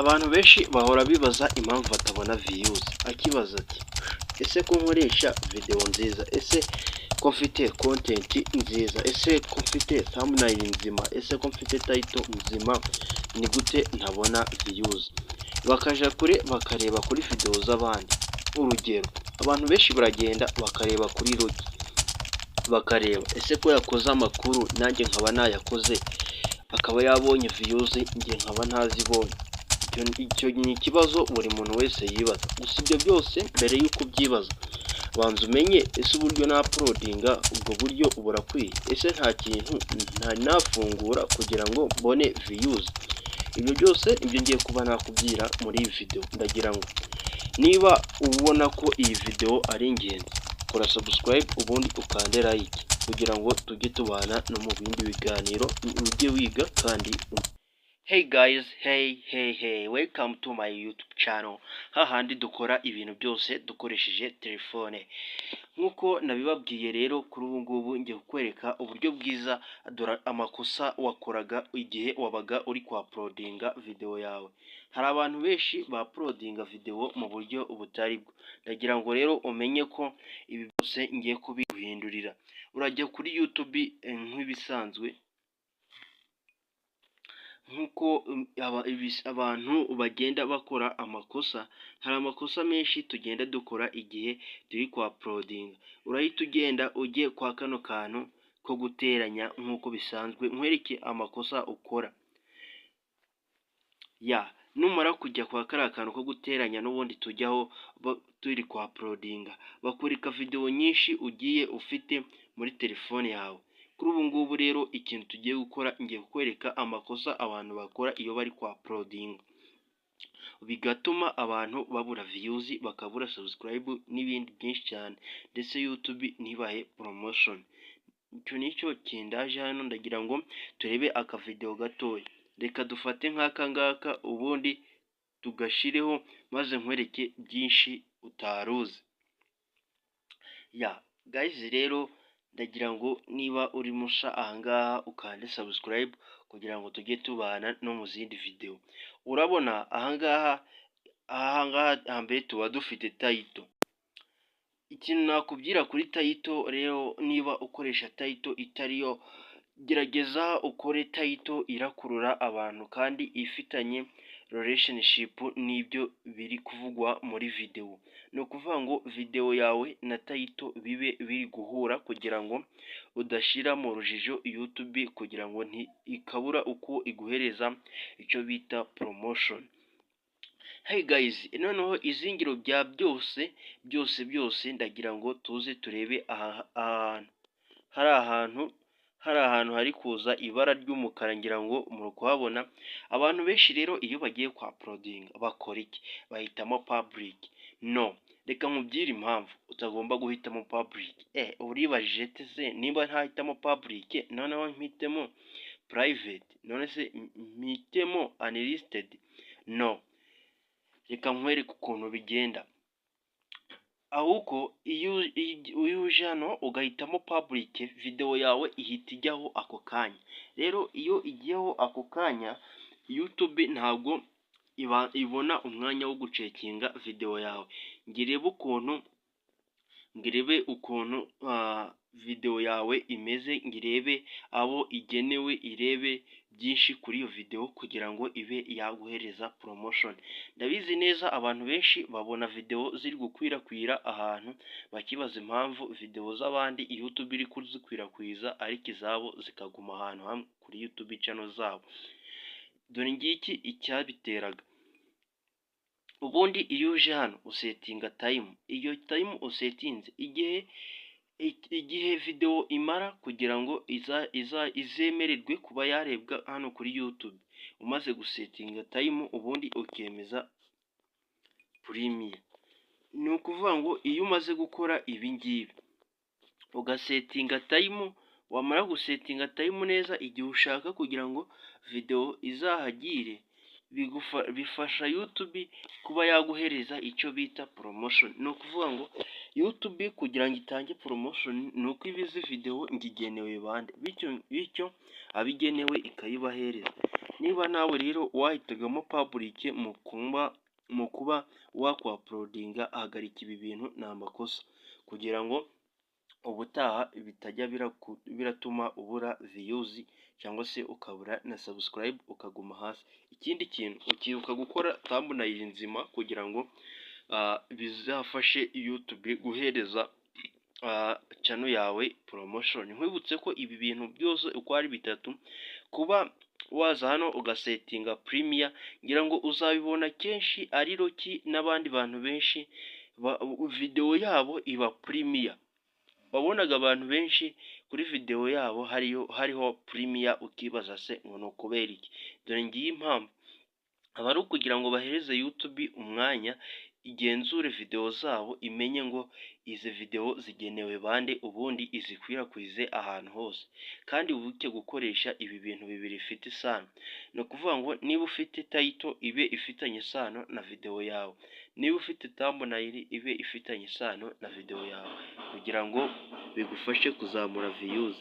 Abantu benshi bahora bibaza impamvu batabona views, akibaza ati ese ko nkoresha video nziza, ese ko mfite content nziza, ese ko mfite thumbnail nzima, ese ko mfite title nzima, ni gute ntabona views? Bakaja kure bakareba kuri video z'abandi. Urugero, abantu benshi baragenda bakareba kuri Rocky, bakareba ese ko yakoze amakuru nanjye nkaba nayakoze, akaba yabonye views njye nkaba ntazibonye. Icyo ni ikibazo buri muntu wese yibaza. Gusa ibyo byose mbere y'uko ubyibaza, banza umenye ese uburyo na uploadinga ubwo buryo burakwiye, ese nta kintu nafungura kugira ngo mbone views. Ibyo byose ibyo ngiye kuba nakubwira muri iyi video. Ndagira ngo niba ubona ko iyi video ari ingenzi, kora subscribe ubundi ukande like kugira ngo tujye tubana no mu bindi biganiro ujye wiga kandi Hey guys, hey, welcome to my YouTube channel. Hahandi dukora ibintu byose dukoresheje telefone. Nkuko nabibabwiye rero kuri ubu ngubu ngiye kukwereka uburyo bwiza dora amakosa wakoraga igihe wabaga uri kwa uploadinga video yawe. Hari abantu benshi ba uploadinga video mu buryo butari bwo. Ndagira ngo rero umenye ko ibi byose ngiye kubiguhindurira. Urajya kuri YouTube nk'ibisanzwe, nkuko abantu bagenda bakora amakosa. Hari amakosa menshi tugenda dukora igihe turi kwa uploadinga. Urahita ugenda ujye kwa kano kantu ko guteranya nkuko bisanzwe, nkwereke amakosa ukora. Numara kujya kwa kariya kantu ko guteranya n'ubundi tujyaho turi kwa uploadinga, bakwereka video nyinshi ugiye ufite muri telefone yawe. Kuri ubu ngubu rero ikintu tugiye gukora, ngiye kukwereka amakosa abantu bakora iyo bari kwa uploadinga, bigatuma abantu babura views, bakabura subscribe n'ibindi byinshi cyane, ndetse YouTube ntibahe promotion. Icyo nicyo kindaje hano. Ndagira ngo turebe aka video gatoya. Reka dufate nk'aka ngaka ubundi tugashireho maze nkwereke byinshi utaruzi. Guys rero ndagira ngo niba uri musha ahangaha ukande subscribe kugira ngo tujye tubana no mu zindi video. Urabona ahangaha hambere tuba dufite title. Ikintu nakubwira kuri title rero, niba ukoresha title itariyo, gerageza ukore title irakurura abantu kandi ifitanye relationship n'ibyo biri kuvugwa muri video. Ni ukuvuga ngo video yawe na title bibe biri guhura kugira ngo udashira mu rujijo YouTube, kugira ngo ikabura uko iguhereza icyo bita promotion. Hey guys, noneho izingiro bya byose ndagira ngo tuze turebe hari ahantu hari kuza ibara ry'umukara, ngira ngo muri kuhabona. Abantu benshi rero iyo bagiye kwa uploading bakora iki? Bahitamo public. No, reka nkubwire impamvu utagomba guhitamo public. Uribajije se niba ntahitamo public noneho mpitemo private, none se mpitemo unlisted? No, reka nkwereke ukuntu bigenda. Ahubwo iyo uje hano ugahitamo public, video yawe ihita ijyaho ako kanya. Rero iyo igiyeho ako kanya, YouTube ntabwo ibona umwanya wo gucekinga video yawe. Ngirebe ukuntu video yawe imeze, ngirebe abo igenewe, irebe byinshi kuri iyo video kugira ngo ibe yaguhereza promotion. Ndabizi neza abantu benshi babona video ziri gukwirakwira ahantu, bakibaza impamvu video z'abandi YouTube iri kuzikwirakwiza ariko izabo zikaguma ahantu hamwe kuri YouTube channel zabo. Dore ngiki icyabiteraga. Ubundi iyo uje hano usetinga time, iyo time usetinze igihe video imara kugira ngo izemererwe kuba yarebwa hano kuri YouTube. Umaze gusetinga time ubundi ukemeza premium. Ni ukuvuga ngo iyo umaze gukora ibi ngibi ugasetinga time, wamara gusetinga time neza, igihe ushaka kugira ngo video izahagire bifasha YouTube kuba yaguhereza icyo bita promotion. Ni ukuvuga ngo YouTube kugira ngo itange promotion ni uko iba izi video ngo igenewe bande, bityo abigenewe ikayibahereza. Niba nawe rero wahitegamo public mu kuba wakwa-uploadinga, hagarika ibi bintu ni amakosa, kugira ngo ubutaha bitajya biratuma ubura views cyangwa se ukabura na subscribe ukaguma hasi. Ikindi kintu ukibuka gukora thumbnail nzima kugira ngo bizafashe YouTube guhereza channel yawe promotion. Nkwibutse ko ibi bintu byose uko ari bitatu, kuba waza hano ugasetinga premier, ngira ngo uzabibona kenshi ari Roki n'abandi bantu benshi video yabo iba premier. Wabonaga abantu benshi kuri video yabo hariho premier, ukibaza se ngo no kubera iki? Dore ngiye impamvu, aba ari ukugira ngo bahereze YouTube umwanya igenzure video zabo, imenye ngo izi video zigenewe bande, ubundi izikwirakwize ahantu hose. Kandi ubuke gukoresha ibi bintu bibiri bifite isano. No kuvuga ngo niba ufite title ibe ifitanye isano na video yawe, niba ufite thumbnail ibe ifitanye isano na video yawe, kugira ngo bigufashe kuzamura views.